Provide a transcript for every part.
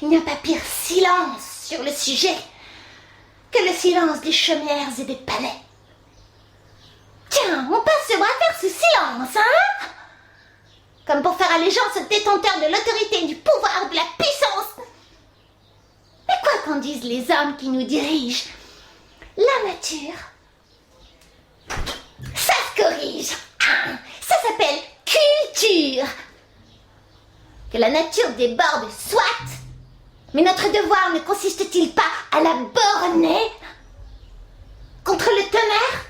Il n'y a pas pire silence sur le sujet que le silence des chaumières et des palais. Tiens, on passe ce bras de fer sous silence, hein? Comme pour faire allégeance aux détenteurs de l'autorité, du pouvoir, de la puissance. Mais quoi qu'en disent les hommes qui nous dirigent, la nature, ça se corrige. Ah, ça s'appelle culture. Que la nature déborde, soit. Mais notre devoir ne consiste-t-il pas à la borner? Contre le tonnerre?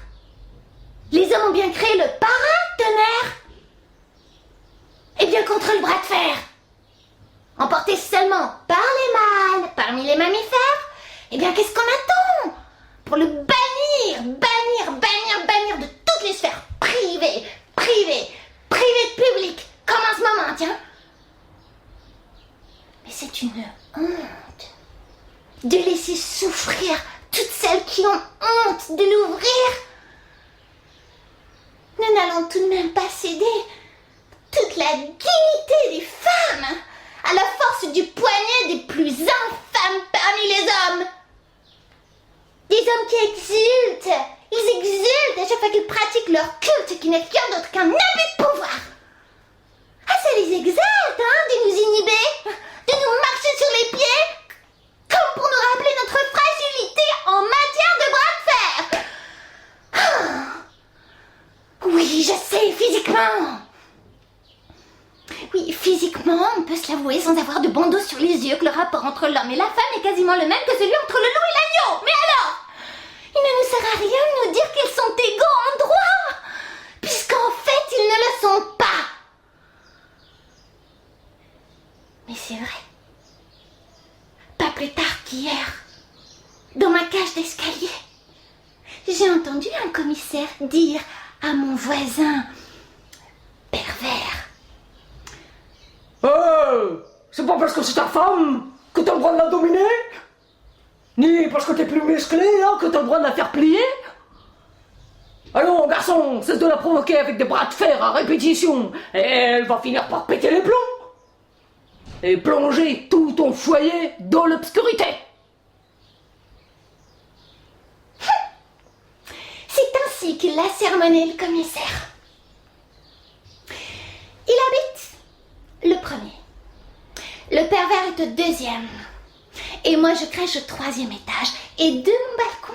Les hommes ont bien créé le paratonnerre. Et bien contre le bras de fer, emporté seulement par les mâles parmi les mammifères, eh bien qu'est-ce qu'on attend pour le bannir de toutes les sphères privées de public, comme en ce moment, tiens. Mais c'est une honte de laisser souffrir toutes celles qui ont honte de l'ouvrir. Nous n'allons tout de même pas céder toute la dignité des femmes à la force du poignet des plus infâmes parmi les hommes. Des hommes qui exultent, ils exultent à chaque fois qu'ils pratiquent leur culte qui n'est rien d'autre qu'un abus de pouvoir. Ah, ça les exalte, hein, de nous inhiber, de nous marcher sur les pieds, comme pour nous rappeler notre fragilité en matière de bras de fer. Ah. Oui, je sais, physiquement. Oui, physiquement, on peut se l'avouer sans avoir de bandeau sur les yeux que le rapport entre l'homme et la femme est quasiment le même que celui entre le loup et l'agneau. Mais alors, il ne nous sert à rien de nous dire qu'ils sont égaux en droit, puisqu'en fait, ils ne le sont pas. Mais c'est vrai. Pas plus tard qu'hier, dans ma cage d'escalier, j'ai entendu un commissaire dire à mon voisin pervers: c'est pas parce que c'est ta femme que t'as le droit de la dominer, ni parce que t'es plus musclé hein, que t'as le droit de la faire plier. Allons, garçon, cesse de la provoquer avec des bras de fer à répétition, et elle va finir par péter les plombs et plonger tout ton foyer dans l'obscurité. C'est ainsi qu'il l'a sermonné, le commissaire. Il habite le premier. Le pervers est au deuxième. Et moi, je crèche au troisième étage. Et de mon balcon,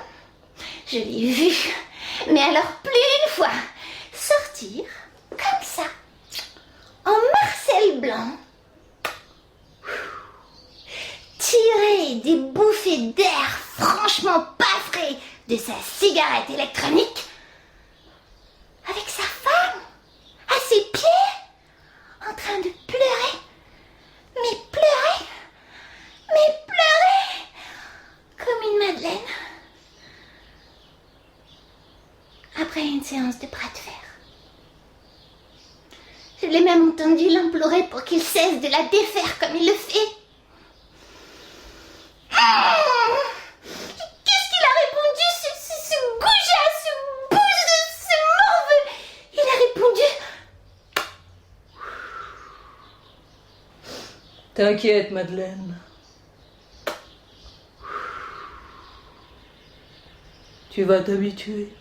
je l'ai vu, mais alors plus d'une fois, sortir, comme ça, en Marcel blanc, tirer des bouffées d'air franchement pas frais de sa cigarette électronique, avec sa femme, à ses pieds, en train de pleurer. Mais pleurer, comme une madeleine. Après une séance de bras de fer. Je l'ai même entendu l'implorer pour qu'il cesse de la défaire comme il le fait. Qu'est-ce qu'il a répondu, ce goujat, ce bouge, ce morveux? Il a répondu: T'inquiète, Madeleine. Tu vas t'habituer.